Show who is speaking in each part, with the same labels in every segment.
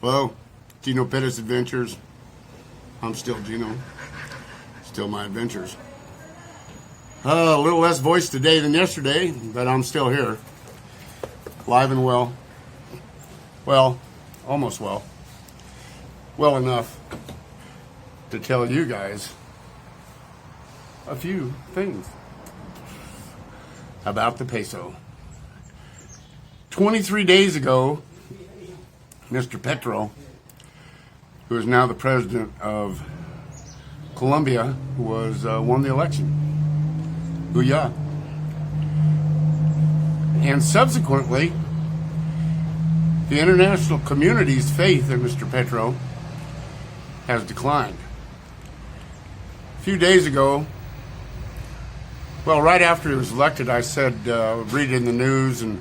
Speaker 1: Hello, Gino Pettis Adventures. I'm still Gino. Still my adventures. A little less voice today than yesterday, but I'm still here. Live and well. Well, almost well. Well enough to tell you guys a few things about the peso. 23 days ago, Mr. Petro, who is now the president of Colombia, won the election. Booyah. And subsequently, the international community's faith in Mr. Petro has declined. A few days ago, well, right after he was elected, I said, read in the news and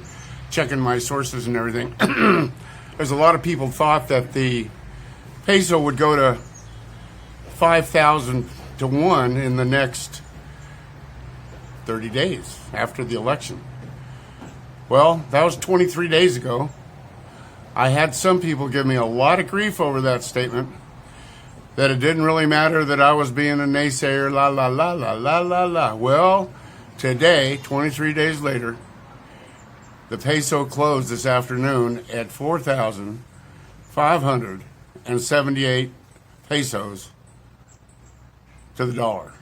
Speaker 1: checking my sources and everything. There's a lot of people thought that the peso would go to 5,000 to 1 in the next 30 days after the election. Well, that was 23 days ago. I had some people give me a lot of grief over that statement, that it didn't really matter that I was being a naysayer, la, la, la, la, la, la, la. Well, today, 23 days later, the peso closed this afternoon at 4,578 pesos to the dollar.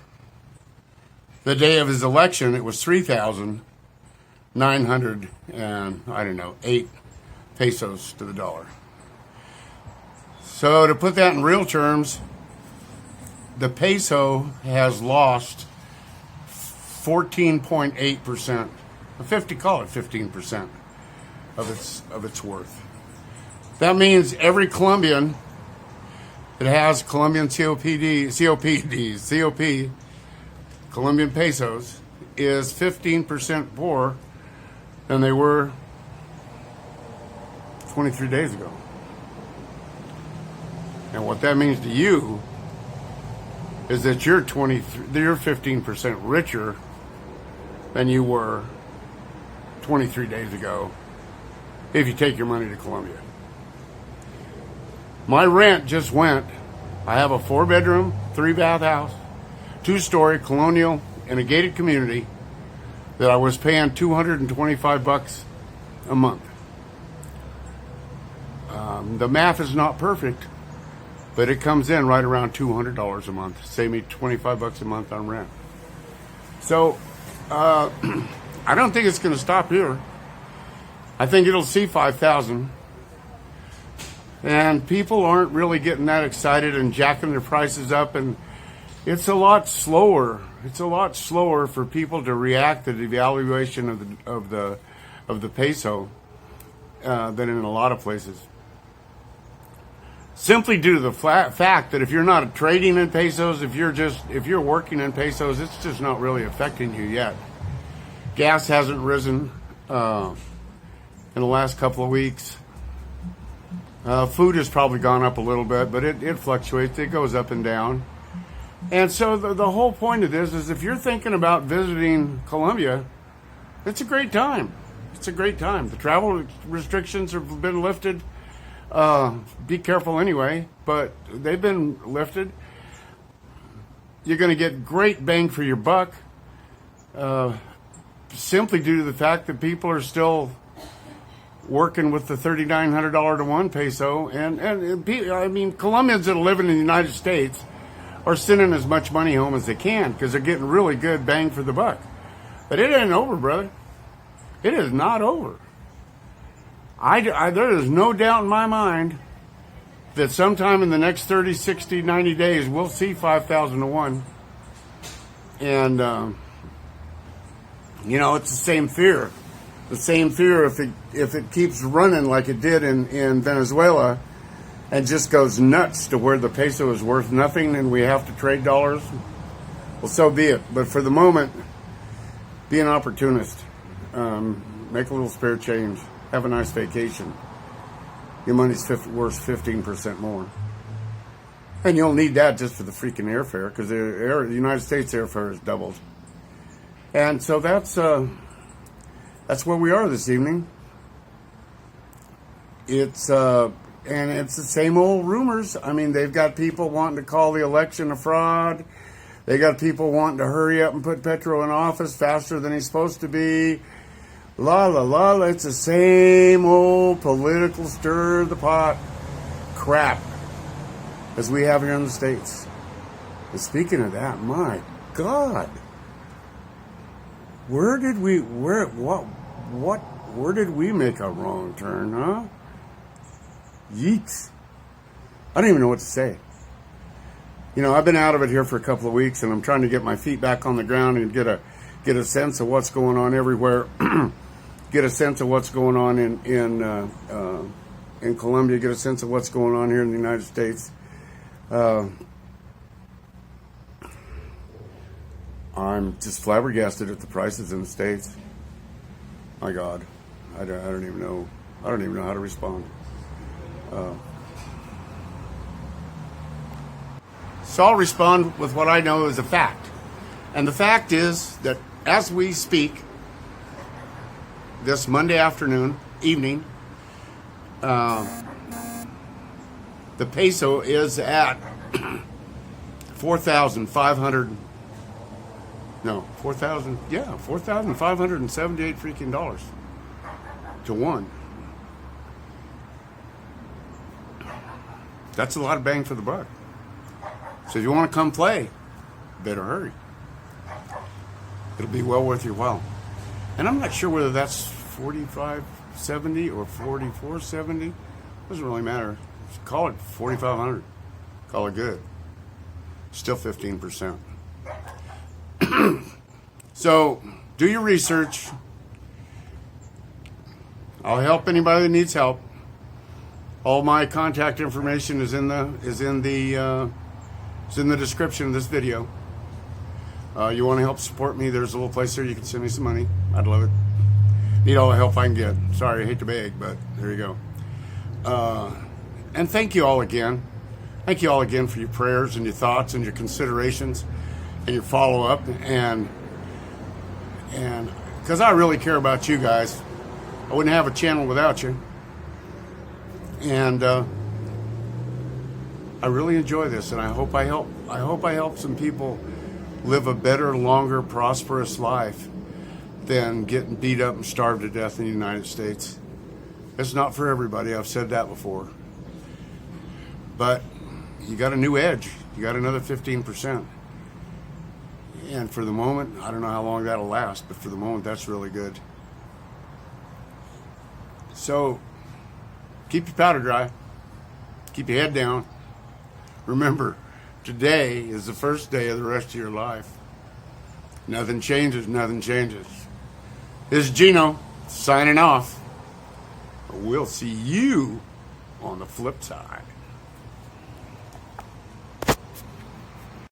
Speaker 1: The day of his election, it was 3,908 pesos to the dollar. So to put that in real terms, the peso has lost 14.8%. Call it 15% of its worth. That means every Colombian that has Colombian COP, Colombian pesos, is 15% poorer than they were 23 days ago. And what that means to you is that you're 15% richer than you were 23 days ago if you take your money to Colombia. My rent just went. I have a 4-bedroom, 3-bath house, 2-story, colonial, in a gated community that I was paying $225 a month. The math is not perfect, but it comes in right around $200 a month. Save me $25 a month on rent. So, I don't think it's going to stop here. I think it'll see 5,000. And people aren't really getting that excited and jacking their prices up, and it's a lot slower. It's a lot slower for people to react to the devaluation of the peso than in a lot of places. Simply due to the fact that if you're not trading in pesos, if you're working in pesos, it's just not really affecting you yet. Gas hasn't risen in the last couple of weeks. Food has probably gone up a little bit, but it fluctuates. It goes up and down. And so the whole point of this is, if you're thinking about visiting Colombia, it's a great time. It's a great time. The travel restrictions have been lifted. Be careful anyway, but they've been lifted. You're going to get great bang for your buck, simply due to the fact that people are still working with the $3,900 to 1 peso. And I mean, Colombians that are living in the United States are sending as much money home as they can because they're getting really good bang for the buck. But it ain't over, brother. It is not over. There is no doubt in my mind that sometime in the next 30, 60, 90 days, we'll see 5,000 to 1. And, it's the same fear. The same fear if it keeps running like it did in Venezuela and just goes nuts to where the peso is worth nothing and we have to trade dollars. Well, so be it. But for the moment, be an opportunist. Make a little spare change. Have a nice vacation. Your money's worth 15% more. And you'll need that just for the freaking airfare, because the United States airfare has doubled. And so that's where we are this evening. It's And it's the same old rumors. I mean, they've got people wanting to call the election a fraud. They got people wanting to hurry up and put Petro in office faster than he's supposed to be. La la la la. It's the same old political stir the pot crap as we have here in the States. And speaking of that, my God, where did we make a wrong turn, huh? Yeeks. I don't even know what to say. You know, I've been out of it here for a couple of weeks, and I'm trying to get my feet back on the ground and get a sense of what's going on everywhere. Get a sense of what's going on in Colombia. Get a sense of what's going on here in the United States. I'm just flabbergasted at the prices in the States. My God, I don't even know. I don't even know how to respond. So I'll respond with what I know is a fact. And the fact is that as we speak, this Monday evening, the peso is at 4,578 freaking dollars to one. That's a lot of bang for the buck. So if you want to come play, better hurry. It'll be well worth your while. And I'm not sure whether that's 45.70 or 44.70. Doesn't really matter. Just call it 4,500. Call it good. Still 15%. So do your research. I'll help anybody that needs help. All my contact information is in the description of this video. You want to help support me? There's a little place there you can send me some money. I'd love it. Need all the help I can get. Sorry, I hate to beg, but there you go. And thank you all again. Thank you all again for your prayers and your thoughts and your considerations and your follow-up. And because I really care about you guys. I wouldn't have a channel without you. And I really enjoy this, and I hope I help some people live a better, longer, prosperous life than getting beat up and starved to death in the United States. It's not for everybody. I've said that before. But you got a new edge. You got another 15%. And for the moment, I don't know how long that'll last, but for the moment, that's really good. So keep your powder dry. Keep your head down. Remember, today is the first day of the rest of your life. Nothing changes, nothing changes. This is Gino, signing off. We'll see you on the flip side.